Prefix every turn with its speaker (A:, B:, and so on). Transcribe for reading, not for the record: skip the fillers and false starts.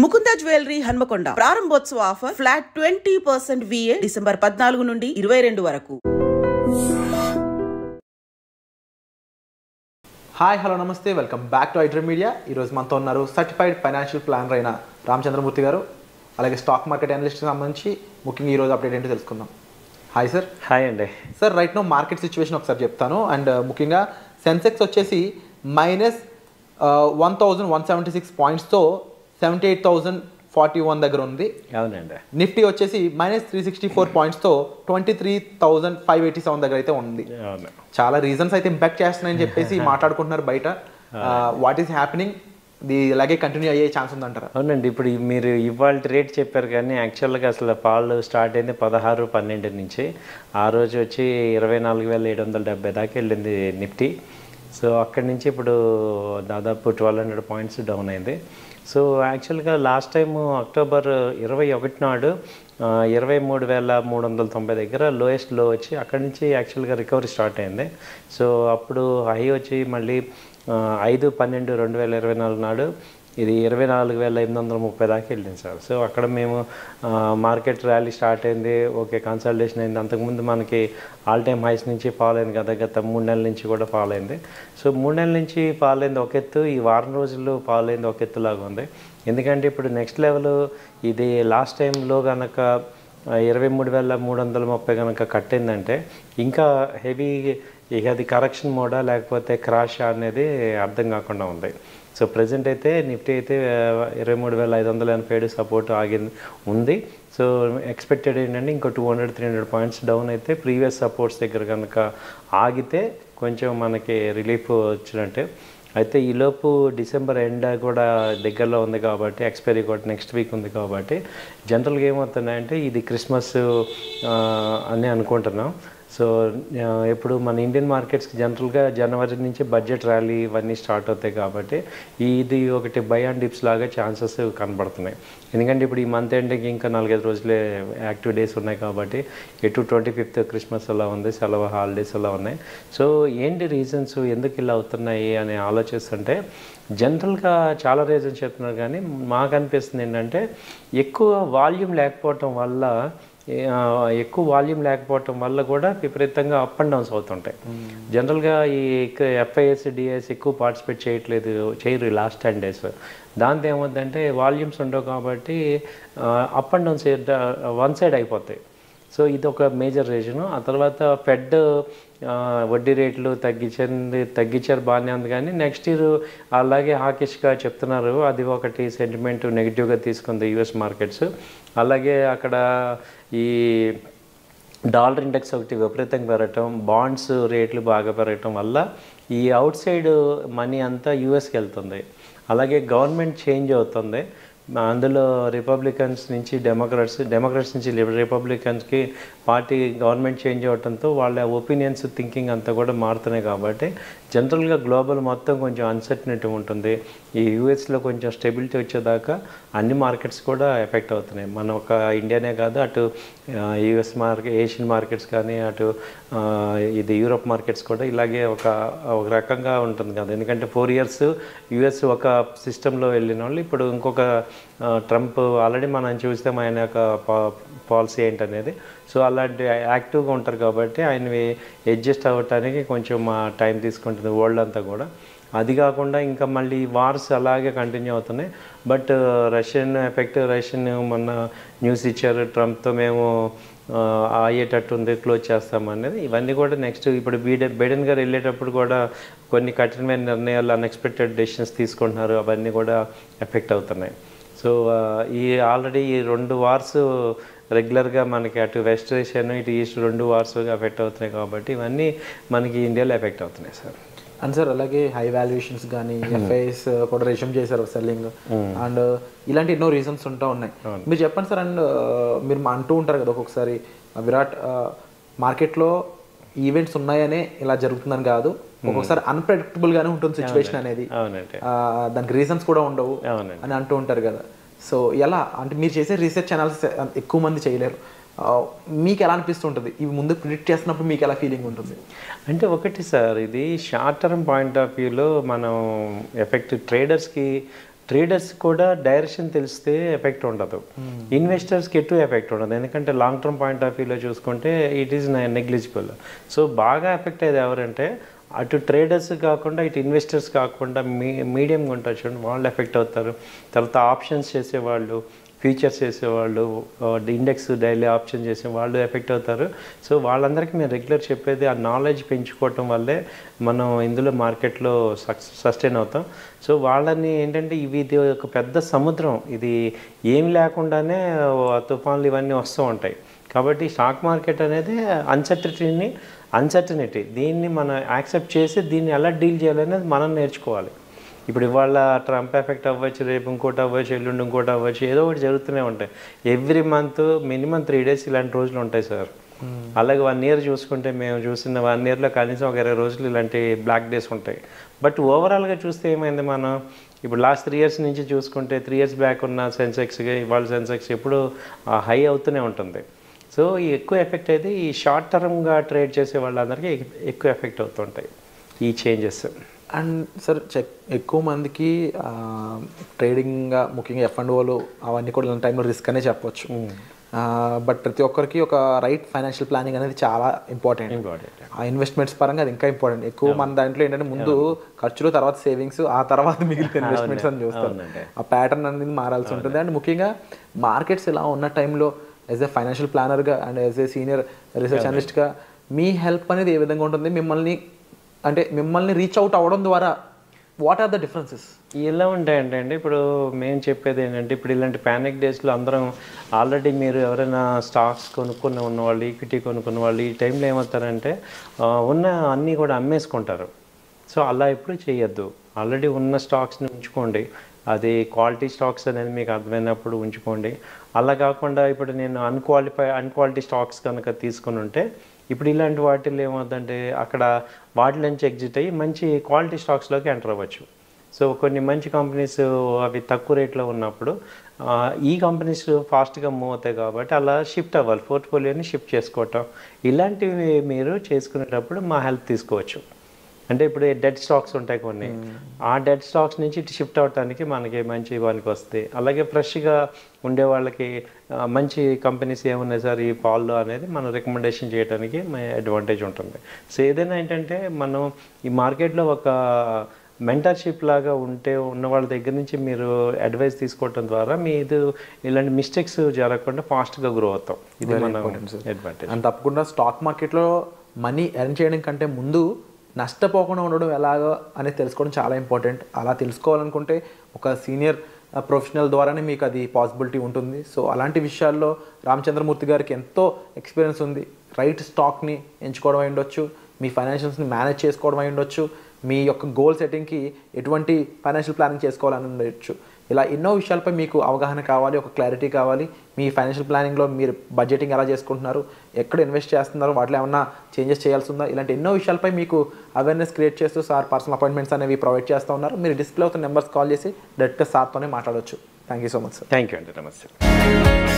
A: Mukunda jewellery Hanamkonda ప్రారంభోత్సవ offer flat 20% VA December 14 నుండి 22 వరకు.
B: హాయ్ హలో నమస్తే, welcome back to iDream media. ఈరోజు మనతో ఉన్నారు సర్టిఫైడ్ ఫైనాన్షియల్ ప్లానర్ అయిన రామచంద్రమూర్తి గారు. అలాగే స్టాక్ మార్కెట్ అనలిస్ట్కి సంబంధించి ముఖ్యంగా ఈరోజు అప్డేట్ ఏంటో తెలుసుకుందాం. Hi sir.
C: హాయ్ అండి.
B: Sir, right now market situation ఒకసారి చెప్తాను. అండ్ ముఖ్యంగా సెన్సెక్స్ వచ్చేసి -1176 పాయింట్స్తో 78,041 దగ్గర ఉంది.
C: అవునండి.
B: నిఫ్టీ వచ్చేసి -364 పాయింట్స్తో 23,587 దగ్గర అయితే ఉంది. చాలా రీజన్స్ అయితే ఇంపాక్ట్ చేస్తున్నాయని చెప్పేసి మాట్లాడుకుంటున్నారు బయట. వాట్ ఈస్ హ్యాపెనింగ్, ఇది ఇలాగే కంటిన్యూ అయ్యే ఛాన్స్ ఉందంటారా?
C: అవునండి. ఇప్పుడు మీరు ఇవాళ రేట్ చెప్పారు కానీ యాక్చువల్గా అసలు పాలు స్టార్ట్ అయింది 16-12 నుంచి. ఆ రోజు వచ్చి 24,770 దాకా వెళ్ళింది నిఫ్టీ. సో అక్కడి నుంచి ఇప్పుడు దాదాపు 1,200 పాయింట్స్ డౌన్ అయింది. సో యాక్చువల్గా లాస్ట్ టైము అక్టోబర్ 21 నాడు 23,390 దగ్గర లోయెస్ట్ లో వచ్చి అక్కడి నుంచి యాక్చువల్గా రికవరీ స్టార్ట్ అయింది. సో అప్పుడు హై వచ్చి మళ్ళీ 5/12/2024 నాడు ఇది 24,830 దాకా వెళ్ళింది సార్. సో అక్కడ మేము మార్కెట్ ర్యాలీ స్టార్ట్ అయింది, ఓకే కన్సల్టేషన్ అయింది. అంతకుముందు మనకి ఆల్ టైమ్ హైస్ నుంచి ఫాల్ అయింది కదా, గత 3 నెలల నుంచి కూడా ఫాల్ అయింది. సో 3 నెలల నుంచి ఫాల్ అయింది ఒక ఎత్తు, ఈ వారం రోజుల్లో ఫాల్ అయింది ఒక ఎత్తులాగా ఉంది. ఎందుకంటే ఇప్పుడు నెక్స్ట్ లెవెల్ ఇది లాస్ట్ టైంలో కనుక 23,330 కనుక కట్టిందంటే ఇంకా హెవీ, ఇక అది కరెక్షన్ మోడా లేకపోతే క్రాష్ అనేది అర్థం కాకుండా ఉంది. సో ప్రజెంట్ అయితే నిఫ్టీ అయితే 23,587 సపోర్ట్ ఆగింది ఉంది. సో ఎక్స్పెక్టెడ్ ఏంటంటే ఇంకో 200-300 పాయింట్స్ డౌన్ అయితే ప్రీవియస్ సపోర్ట్స్ దగ్గర కనుక ఆగితే కొంచెం మనకి రిలీఫ్ వచ్చినట్టే. అయితే ఈలోపు డిసెంబర్ ఎండ్ కూడా దగ్గరలో ఉంది కాబట్టి, ఎక్స్పైరీ కూడా నెక్స్ట్ వీక్ ఉంది కాబట్టి జనరల్గా ఏమవుతున్నాయంటే ఇది క్రిస్మస్ అని అనుకుంటున్నాం. సో ఇప్పుడు మన ఇండియన్ మార్కెట్స్కి జనరల్గా జనవరి నుంచి బడ్జెట్ ర్యాలీ ఇవన్నీ స్టార్ట్ అవుతాయి కాబట్టి ఇది ఒకటి బై అండ్ డిప్స్ లాగా ఛాన్సెస్ కనబడుతున్నాయి. ఎందుకంటే ఇప్పుడు ఈ మంత్ ఎండ్కి ఇంకా 4-5 రోజులే యాక్టివ్ డేస్ ఉన్నాయి కాబట్టి, ఎటు 25th క్రిస్మస్ అలా ఉంది, సెలవు హాలిడేస్ అలా ఉన్నాయి. సో ఏంటి రీజన్స్ ఎందుకు ఇలా అవుతున్నాయి అని ఆలోచిస్తుంటే జనరల్గా చాలా రీజన్స్ చెప్తున్నారు. కానీ మాకు అనిపిస్తుంది ఏంటంటే ఎక్కువ వాల్యూమ్ లేకపోవటం వల్ల కూడా విపరీతంగా అప్ అండ్ డౌన్స్ అవుతుంటాయి. జనరల్గా ఈ FIS, DIS ఎక్కువ పార్టిసిపేట్ చేయరు లాస్ట్ 10 days. దాంతో ఏమవుతుందంటే వాల్యూమ్స్ ఉండవు కాబట్టి up and downs one side అయిపోతాయి. సో ఇది ఒక మేజర్ రీజను. ఆ తర్వాత ఫెడ్ వడ్డీ రేట్లు తగ్గించారు బాగానే ఉంది, కానీ నెక్స్ట్ ఇయర్ అలాగే హాకిష్గా చెప్తున్నారు. అది ఒకటి సెంటిమెంట్ నెగిటివ్గా తీసుకుంది US మార్కెట్స్. అలాగే అక్కడ ఈ డాలర్ ఇండెక్స్ ఒకటి విపరీతంగా పెరగటం, బాండ్స్ రేట్లు బాగా పెరగటం వల్ల ఈ అవుట్ సైడ్ మనీ అంతా యూఎస్కి వెళ్తుంది. అలాగే గవర్నమెంట్ చేంజ్ అవుతుంది. అందులో రిపబ్లికన్స్ నుంచి డెమోక్రాట్స్ నుంచి రిపబ్లికన్స్కి పార్టీ గవర్నమెంట్ చేంజ్ అవడంతో వాళ్ళ ఒపీనియన్స్, థింకింగ్ అంతా కూడా మారుతున్నాయి కాబట్టి జనరల్గా గ్లోబల్ మొత్తం కొంచెం అన్సర్టనిటీ ఉంటుంది. ఈ యూఎస్లో కొంచెం స్టెబిలిటీ వచ్చేదాకా అన్ని మార్కెట్స్ కూడా ఎఫెక్ట్ అవుతున్నాయి. మన ఒక ఇండియానే కాదు, అటు US మార్కెట్, ఏషియన్ మార్కెట్స్ కానీ, అటు ఇది యూరోప్ మార్కెట్స్ కూడా ఇలాగే ఒక రకంగా ఉంటుంది కదా. ఎందుకంటే 4 years US ఒక సిస్టంలో వెళ్ళిన వాళ్ళు ఇప్పుడు ఇంకొక ట్రంప్ ఆల్రెడీ మనం చూస్తాం ఆయన యొక్క పాలసీ ఏంటనేది. సో అలాంటి యాక్టివ్గా ఉంటారు కాబట్టి ఆయనవి అడ్జస్ట్ అవ్వటానికి కొంచెం టైం తీసుకుంటుంది వరల్డ్ అంతా కూడా. అది కాకుండా ఇంకా మళ్ళీ వార్స్ అలాగే కంటిన్యూ అవుతున్నాయి. బట్ రష్యన్ మొన్న న్యూస్ ఇచ్చారు, ట్రంప్తో మేము అయ్యేటట్టు ఉంది, క్లోజ్ చేస్తామనేది. ఇవన్నీ కూడా నెక్స్ట్ ఇప్పుడు బైడెన్ గారు వెళ్ళేటప్పుడు కూడా కొన్ని కఠినమైన నిర్ణయాలు, అన్ఎక్స్పెక్టెడ్ డెసిషన్స్ తీసుకుంటున్నారు, అవన్నీ కూడా ఎఫెక్ట్ అవుతున్నాయి. సో ఈ ఆల్రెడీ ఈ 2 వార్స్ రెగ్యులర్గా మనకి అటు వెస్ట్ ఏషియన్, ఇటు ఈస్ట్ 2 వార్స్ ఎఫెక్ట్ అవుతున్నాయి కాబట్టి ఇవన్నీ మనకి ఇండియాలో ఎఫెక్ట్ అవుతున్నాయి సార్.
B: అండ్ సార్, అలాగే హై వాల్యుయేషన్స్ కానీ FIS కూడా రెజ్యూమ్ చేశారు సెల్లింగ్, అండ్ ఇలాంటి ఎన్నో రీజన్స్ ఉన్నాయి. మీరు చెప్పండి సార్. అండ్ మీరు అంటూ ఉంటారు కదా ఒక్కొక్కసారి విరాట్ మార్కెట్లో ఈవెంట్స్ ఉన్నాయనే ఇలా జరుగుతుందని కాదు, ఒక్కొక్కసారి అన్ప్రెడిక్టబుల్ గానే ఉంటుంది సిచ్యువేషన్ అనేది, దానికి రీజన్స్ కూడా ఉండవు అని అంటూ ఉంటారు కదా. సో ఎలా అంటే మీరు చేసే రీసెర్చ్ అనాలిసిస్ ఎక్కువ మంది చేయలేరు, మీకు ఎలా అనిపిస్తుంటుంది ఇవి ముందు ప్రిడిక్ట్ చేస్తున్నప్పుడు, మీకు ఎలా ఫీలింగ్ ఉంటుంది?
C: అంటే ఒకటి సార్, ఇది షార్ట్ టర్మ్ పాయింట్ ఆఫ్ వ్యూలో మనం ఎఫెక్ట్ ట్రేడర్స్కి ట్రేడర్స్ కూడా డైరెక్షన్ తెలిస్తే ఎఫెక్ట్ ఉండదు, ఇన్వెస్టర్స్కి ఎటు ఎఫెక్ట్ ఉండదు. ఎందుకంటే లాంగ్ టర్మ్ పాయింట్ ఆఫ్ వ్యూలో చూసుకుంటే ఇట్ ఈస్ నెగ్లిజిబుల్. సో బాగా ఎఫెక్ట్ అయ్యేది ఎవరంటే అటు ట్రేడర్స్ కాకుండా ఇటు ఇన్వెస్టర్స్ కాకుండా మీడియంగా ఉంటారు చూడండి, వాళ్ళు ఎఫెక్ట్ అవుతారు. తర్వాత ఆప్షన్స్ చేసేవాళ్ళు, ఫ్యూచర్స్ చేసేవాళ్ళు, ఇండెక్స్ డైలీ ఆప్షన్ చేసే వాళ్ళు ఎఫెక్ట్ అవుతారు. సో వాళ్ళందరికీ మేము రెగ్యులర్ చెప్పేది ఆ నాలెడ్జ్ పెంచుకోవటం వల్లే మనం ఇందులో మార్కెట్లో సస్టైన్ అవుతాం. సో వాళ్ళని ఏంటంటే ఇది ఒక పెద్ద సముద్రం, ఇది ఏం లేకుండానే తుఫాన్లు ఇవన్నీ వస్తూ ఉంటాయి. కాబట్టి స్టాక్ మార్కెట్ అనేది అన్సర్టనిటీ దీన్ని మనం యాక్సెప్ట్ చేసి దీన్ని ఎలా డీల్ చేయాలనేది మనం నేర్చుకోవాలి. ఇప్పుడు ఇవాళ ట్రంప్ ఎఫెక్ట్ అవ్వచ్చు, రేపు ఇంకోటి అవ్వచ్చు, ఎల్లుండి ఇంకోటి అవ్వచ్చు, ఏదో ఒకటి జరుగుతూనే ఉంటాయి. ఎవ్రీ మంత్ మినిమం 3 days ఇలాంటి రోజులు ఉంటాయి సార్. అలాగే 1 year చూసుకుంటే మేము చూసిన 1 yearలో కనీసం ఒక 20 రోజులు ఇలాంటి బ్లాక్ డేస్ ఉంటాయి. బట్ ఓవరాల్గా చూస్తే ఏమైంది, మనం ఇప్పుడు లాస్ట్ 3 years నుంచి చూసుకుంటే 3 years బ్యాక్ ఉన్న సెన్సెక్స్గా ఇవాళ సెన్సెక్స్ ఎప్పుడు హై అవుతూనే ఉంటుంది. సో ఈ ఎక్కువ ఎఫెక్ట్ అయితే ఈ షార్ట్ టర్మ్గా ట్రేడ్ చేసే వాళ్ళందరికీ ఎక్కువ ఎఫెక్ట్ అవుతుంటాయి ఈ చేంజెస్.
B: అండ్ సార్ ఎక్కువ మందికి ట్రేడింగ్ ముఖ్యంగా F&Oలు అవన్నీ కూడా ఇలాంటి టైంలో రిస్క్ అనే చెప్పొచ్చు. బట్ ప్రతి ఒక్కరికి ఒక రైట్ ఫైనాన్షియల్ ప్లానింగ్ అనేది చాలా ఇంపార్టెంట్. ఆ ఇన్వెస్ట్మెంట్స్ పరంగా అది ఇంకా ఇంపార్టెంట్. ఎక్కువ మన దాంట్లో ఏంటంటే ముందు ఖర్చులు, తర్వాత సేవింగ్స్, ఆ తర్వాత మిగిలిన ఇన్వెస్ట్మెంట్స్ అని చూస్తారు. ఆ ప్యాటర్న్ అనేది మారాల్సి ఉంటుంది. అండ్ ముఖ్యంగా మార్కెట్స్ ఇలా ఉన్న టైంలో యాజ్ ఎ ఫైనాన్షియల్ ప్లానర్గా and as a senior research అనలిస్ట్గా మీ హెల్ప్ అనేది ఏ విధంగా ఉంటుంది? మిమ్మల్ని రీచ్ అవుట్ అవ్వడం ద్వారా వాట్ ఆర్ ద డిఫరెన్సెస్?
C: ఎలా ఉంటాయంటే అండి, ఇప్పుడు మేము చెప్పేది ఏంటంటే, ఇప్పుడు ఇలాంటి ప్యానిక్ డేస్లో అందరం ఆల్రెడీ మీరు ఎవరైనా స్టాక్స్ కొనుక్కుని ఉన్నవాళ్ళు, ఈక్విటీ కొనుక్కున్న వాళ్ళు ఈ టైంలో ఏమవుతారంటే ఉన్న అన్నీ కూడా అమ్మేసుకుంటారు. సో అలా ఎప్పుడు చేయొద్దు. ఆల్రెడీ ఉన్న స్టాక్స్ని ఉంచుకోండి. అది క్వాలిటీ స్టాక్స్ అనేది మీకు అర్థమైనప్పుడు ఉంచుకోండి. అలా కాకుండా ఇప్పుడు నేను అన్క్వాలిటీ స్టాక్స్ కనుక తీసుకుని ఉంటే ఇప్పుడు ఇలాంటి వాటిల్లో ఏమవుతుందంటే అక్కడ వాటి నుంచి ఎగ్జిట్ అయ్యి మంచి క్వాలిటీ స్టాక్స్లోకి ఎంటర్ అవ్వచ్చు. సో కొన్ని మంచి కంపెనీస్ అవి తక్కువ రేట్లో ఉన్నప్పుడు ఈ కంపెనీస్ ఫాస్ట్గా మూవ్ అవుతాయి కాబట్టి అలా షిఫ్ట్ అవ్వాలి, పోర్ట్ఫోలియోని షిఫ్ట్ చేసుకోవటం. ఇలాంటివి మీరు చేసుకునేటప్పుడు మా హెల్ప్ తీసుకోవచ్చు. అంటే ఇప్పుడు డెడ్ స్టాక్స్ ఉంటాయి కొన్ని, ఆ డెడ్ స్టాక్స్ నుంచి ఇటు షిఫ్ట్ అవడానికి మనకి మంచి వానికి వస్తాయి. అలాగే ఫ్రెష్గా ఉండే వాళ్ళకి మంచి కంపెనీస్ ఏమున్నాయి సార్ ఈ పాల్లో అనేది మనం రికమెండేషన్ చేయడానికి అడ్వాంటేజ్ ఉంటుంది. సో ఏదైనా ఏంటంటే మనం ఈ మార్కెట్లో ఒక మెంటర్షిప్ లాగా ఉన్న వాళ్ళ దగ్గర నుంచి మీరు అడ్వైస్ తీసుకోవడం ద్వారా మీరు ఇలాంటి మిస్టేక్స్ జరగకుండా ఫాస్ట్గా గ్రో అవుతాం. ఇది మన అడ్వాంటేజ్.
B: అండ్ తప్పకుండా స్టాక్ మార్కెట్లో మనీ ఎర్న్ చేయడం కంటే ముందు నష్టపోకుండా ఉండడం ఎలాగో అనేది తెలుసుకోవడం చాలా ఇంపార్టెంట్. అలా తెలుసుకోవాలనుకుంటే ఒక సీనియర్ ప్రొఫెషనల్ ద్వారానే మీకు అది పాసిబిలిటీ ఉంటుంది. సో అలాంటి విషయాల్లో రామచంద్రమూర్తి గారికి ఎంతో ఎక్స్పీరియన్స్ ఉంది. రైట్ స్టాక్ని ఎంచుకోవడం అయి ఉండొచ్చు, మీ ఫైనాన్షియల్స్ని మేనేజ్ చేసుకోవడం అయి ఉండొచ్చు, మీ యొక్క గోల్ సెట్టింగ్కి ఎటువంటి ఫైనాన్షియల్ ప్లానింగ్ చేసుకోవాలని ఉండొచ్చు. ఇలా ఎన్నో విషయాలపై మీకు అవగాహన కావాలి, ఒక క్లారిటీ కావాలి. మీ ఫైనాన్షియల్ ప్లానింగ్లో మీరు బడ్జెటింగ్ ఎలా చేసుకుంటున్నారు, ఎక్కడ ఇన్వెస్ట్ చేస్తున్నారు, వాటిలో ఏమన్నా చేంజెస్ చేయాల్సి ఉందా, ఇలాంటి ఎన్నో విషయాలపై మీకు అవేర్నెస్ క్రియేట్ చేస్తూ సార్ పర్సనల్ అపాయింట్మెంట్స్ అనేవి ప్రొవైడ్ చేస్తూ ఉన్నారు. మీరు డిస్ప్లే అవుతున్న నెంబర్స్ కాల్ చేసి డైరెక్ట్గా సార్తోనే మాట్లాడవచ్చు. Thank you so much sir.
C: Thank you అండి. నమస్తే.